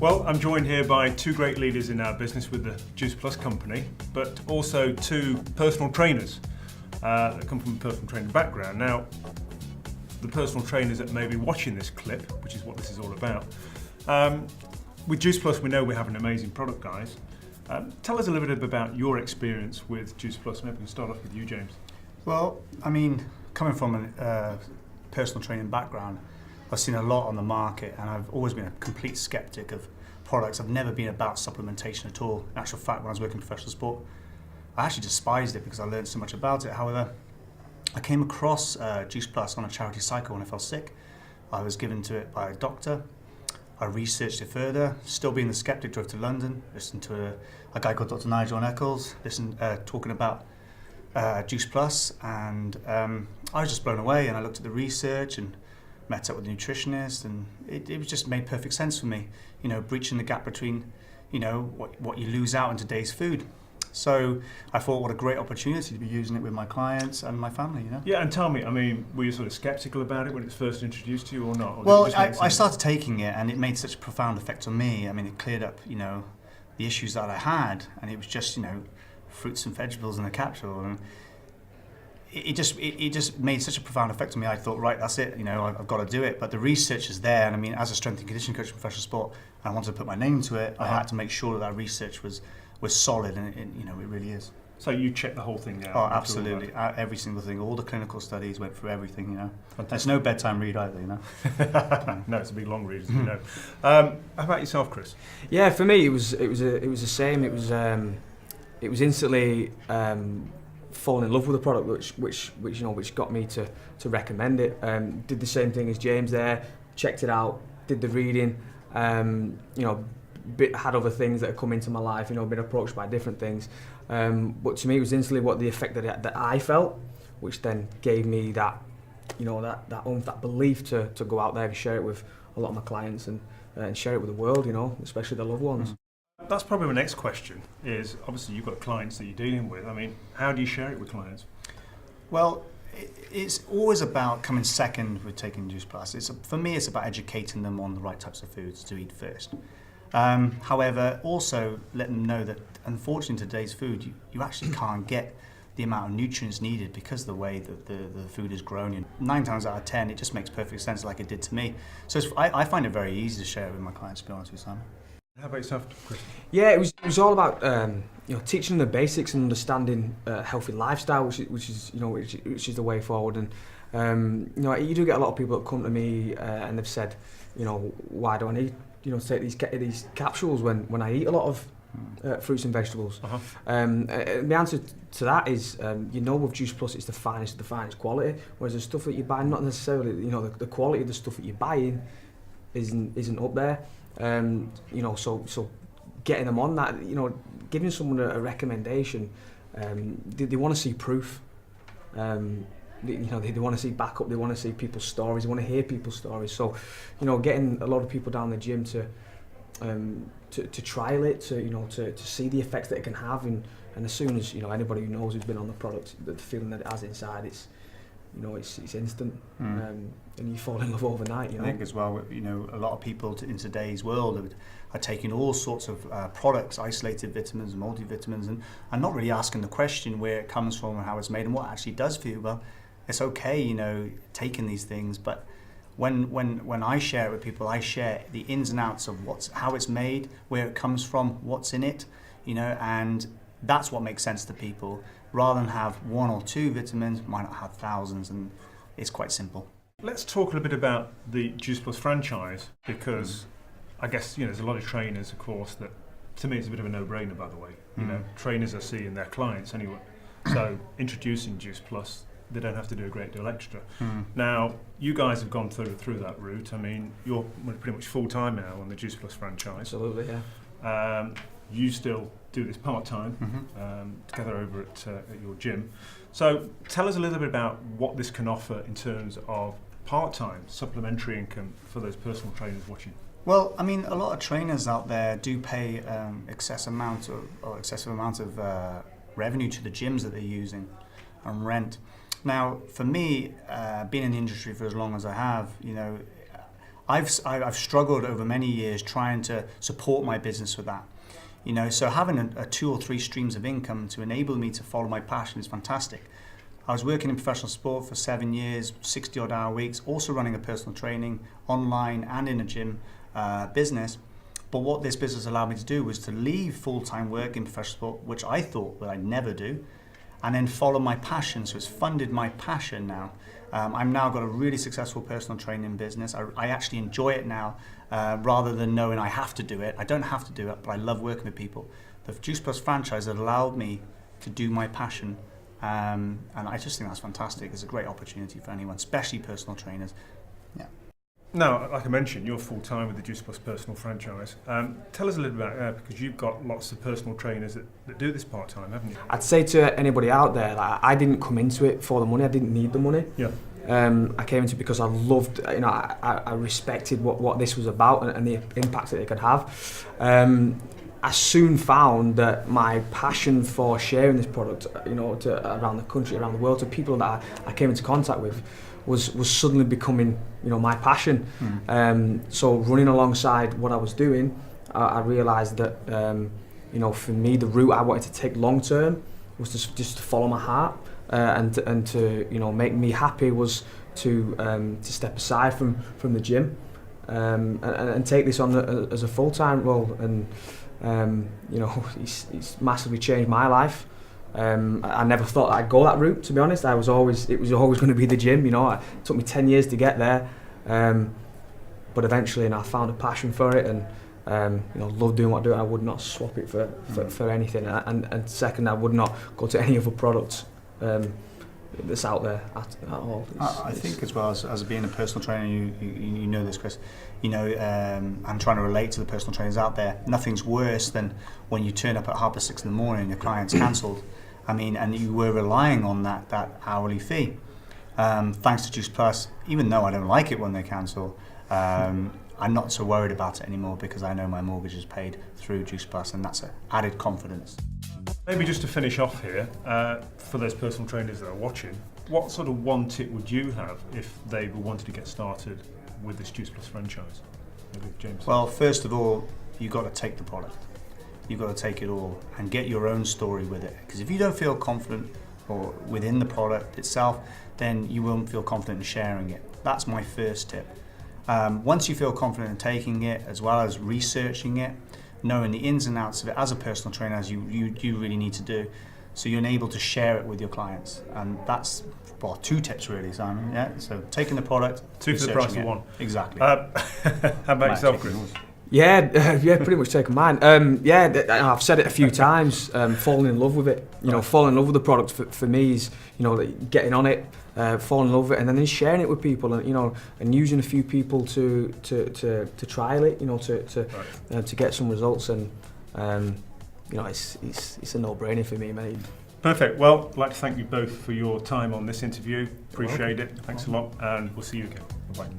Well, I'm joined here by two great leaders in our business with the Juice Plus company, but also two personal trainers that come from a personal training background. Now, the personal trainers that may be watching this clip, which is what this is all about, with Juice Plus we know we have an amazing product, guys. Tell us a little bit about your experience with Juice Plus. Maybe we can start off with you, James. Well, I mean, coming from a personal training background, I've seen a lot on the market, and I've always been a complete skeptic of products. I've never been about supplementation at all. In actual fact, when I was working in professional sport, I actually despised it because I learned so much about it. However, I came across Juice Plus on a charity cycle when I fell sick. I was given to it by a doctor. I researched it further. Still being the skeptic, drove to London, listened to a guy called Dr. Nigel Eccles, talking about Juice Plus, and I was just blown away. And I looked at the research and met up with a nutritionist, and it just made perfect sense for me. You know, breaching the gap between, you know, what you lose out in today's food. So I thought, what a great opportunity to be using it with my clients and my family, you know? Yeah, and tell me, I mean, were you sort of skeptical about it when it was first introduced to you or not? Or well, I started taking it, and it made such a profound effect on me. I mean, it cleared up, you know, the issues that I had, and it was just, you know, fruits and vegetables in a capsule. And it just made such a profound effect on me. I thought, right, that's it, you know, I've got to do it. But the research is there, and I mean, as a strength and conditioning coach in professional sport, and I wanted to put my name to it, I had to make sure that research was solid, and you know, it really is. So you checked the whole thing out? Oh, absolutely. Every single thing, all the clinical studies, went through everything, you know. There's no bedtime read either, you know. No, it's a big long read, as you know. How about yourself, Chris? Yeah, for me, it was the same. It was instantly falling in love with the product, which got me to recommend it. Did the same thing as James there, checked it out, did the reading, had other things that had come into my life, you know, been approached by different things. But to me, it was instantly what the effect that I felt, which then gave me that, you know, that belief to go out there and share it with a lot of my clients and share it with the world, you know, especially the loved ones. That's probably my next question is, obviously you've got clients that you're dealing with. I mean, how do you share it with clients? Well, it's always about coming second with taking Juice Plus. For me, it's about educating them on the right types of foods to eat first. However, also let them know that unfortunately in today's food, you actually can't get the amount of nutrients needed because of the way that the food is grown. And 9 times out of 10, it just makes perfect sense like it did to me. So I find it very easy to share it with my clients, to be honest with you, Simon. How about yourself, Chris? Yeah, it was all about teaching them the basics and understanding healthy lifestyle, which is the way forward. And you do get a lot of people that come to me and they've said, you know, why do I need take these capsules when I eat a lot of fruits and vegetables? The answer to that is, with Juice Plus, it's the finest quality, whereas the stuff that you buy, not necessarily, the quality of the stuff that you're buying isn't up there. So getting them on that, giving someone a recommendation, they want to see proof. They want to see backup. They want to see people's stories. They want to hear people's stories. So, getting a lot of people down the gym to trial it, to see the effects that it can have, and as soon as anybody who knows who's been on the product, the feeling that it has inside, it's instant, and you fall in love overnight. I think as well, a lot of people in today's world are taking all sorts of products, isolated vitamins, multivitamins, and not really asking the question where it comes from and how it's made and what it actually does for you. Well, it's okay, taking these things, but when I share it with people, I share the ins and outs of how it's made, where it comes from, what's in it, and that's what makes sense to people. Rather than have 1 or 2 vitamins, why not have thousands? And it's quite simple. Let's talk a little bit about the Juice Plus franchise, because I guess there's a lot of trainers, of course, that to me it's a bit of a no-brainer. By the way, trainers are seeing their clients anyway, so introducing Juice Plus, they don't have to do a great deal extra. Now, you guys have gone through that route. I mean, you're pretty much full-time now on the Juice Plus franchise. Absolutely, yeah. You still do this part-time together over at your gym. So tell us a little bit about what this can offer in terms of part-time supplementary income for those personal trainers watching. Well, I mean, a lot of trainers out there do pay excessive amount of revenue to the gyms that they're using and rent. Now, for me, being in the industry for as long as I have, I've struggled over many years trying to support my business with that. So having a 2 or 3 streams of income to enable me to follow my passion is fantastic. I was working in professional sport for 7 years, 60-odd hour weeks, also running a personal training online and in a gym business. But what this business allowed me to do was to leave full-time work in professional sport, which I thought that I'd never do, and then follow my passion. So it's funded my passion now. I've now got a really successful personal training business. I actually enjoy it now, rather than knowing I have to do it. I don't have to do it, but I love working with people. The Juice Plus franchise has allowed me to do my passion, and I just think that's fantastic. It's a great opportunity for anyone, especially personal trainers. Yeah. Now, like I mentioned, you're full-time with the Juice Plus personal franchise. Tell us a little bit about that, because you've got lots of personal trainers that do this part-time, haven't you? I'd say to anybody out there, like, I didn't come into it for the money. I didn't need the money. Yeah. I came into it because I loved, I respected what this was about and the impact that it could have. I soon found that my passion for sharing this product, to around the country, around the world, to people that I came into contact with, was suddenly becoming, my passion. So running alongside what I was doing, I realised that, for me, the route I wanted to take long term was just to follow my heart, and to make me happy was to step aside from the gym, and take this on as a full-time role. And it's massively changed my life. I never thought I'd go that route, to be honest. It was always going to be the gym. It took me 10 years to get there, but eventually, I found a passion for it, and love doing what I do. I would not swap it for anything. And second, I would not go to any other products that's out there at all. I think as well as being a personal trainer, you know this, Chris. I'm trying to relate to the personal trainers out there. Nothing's worse than when you turn up at 6:30 in the morning and your client's cancelled. And you were relying on that hourly fee. Thanks to Juice Plus, even though I don't like it when they cancel, I'm not so worried about it anymore, because I know my mortgage is paid through Juice Plus, and that's an added confidence. Maybe just to finish off here, for those personal trainers that are watching, what sort of one tip would you have if they wanted to get started with this Juice Plus franchise? Maybe James. Well, first of all, you've got to take the product. You've got to take it all and get your own story with it. Because if you don't feel confident or within the product itself, then you won't feel confident in sharing it. That's my first tip. Once you feel confident in taking it, as well as researching it, knowing the ins and outs of it as a personal trainer, as you really need to do, so you're able to share it with your clients. And that's 2 tips really, Simon. Yeah. So taking the product, 2 for the price of 1. Exactly. How about yourself, Chris? Yeah, pretty much taken mine. I've said it a few times. Falling in love with it. Falling in love with the product for me is, getting on it, falling in love with it, and then sharing it with people, and using a few people to trial it, to get some results, and it's a no-brainer for me, mate. Perfect. Well, I'd like to thank you both for your time on this interview. Appreciate it. Thanks a lot, and we'll see you again. Bye-bye.